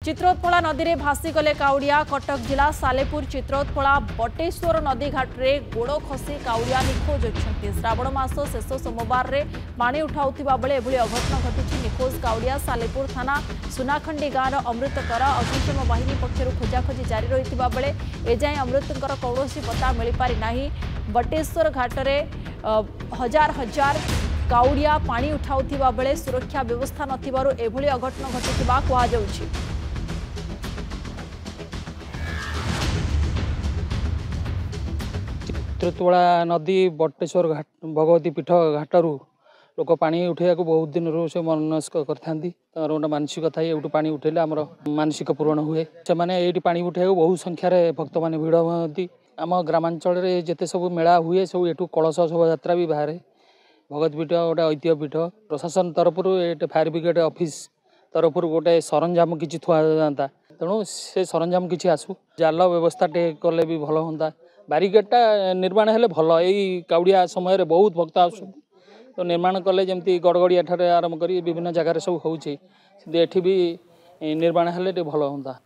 चित्रोत्पला नदी में भासीगले काउड़िया कटक जिला सालेपुर चित्रोत्पला बटेश्वर नदी घाट रे गोड़ खसी काउड़िया निखोज होती। श्रावण मास शेष सोमवार रे पानी उठाउथिबा बेले एभली अघटन घटी। निखोज काउड़िया सालेपुर थाना सुनाखंडी गाँव अमृतकर अग्निशम बाहिनी पक्षर खोजाखोजी जारी रही बेले एजाए अमृतकर कौन पता मिल पारि नाही। बटेश्वर घाट रे हजार हजार काउड़िया पानी उठाउथिबा बेले सुरक्षा व्यवस्था नथिबारु एभली अघटन घटिथिबा कुहाଯାଉଛି। चित्रोत्पला नदी बटेश्वर घाट भगवती पीठ घाटरू लोक पानी उठे बहुत दिन से मनस्क करते गोटे मानसिक था ये पानी उठेले आमर मानसिक पूरण हुए से मैंने पानी उठे बहुत संख्यार भक्त मैंने भिड़ हुई। आम ग्रामांचल जिते सब मेला हुए सब ये कलश शोभा भी बाहर भगवत पीठ गोटे ऐतिह्य पीठ प्रशासन तरफ फायर ब्रिगेड ऑफिस तरफ गोटे सरंजाम किसी थुआ जाता तेणु से सरंजाम किसी आसू जाल व्यवस्था टे कले भी भल हाँ। बारिकेडटा निर्माण हेले भल यही काउड़िया समय बहुत भक्त आस तो निर्माण कले जमी गड़गड़िया ठारे आरंभ कर विभिन्न जगार सब होती भी निर्माण हेले भल हाँ।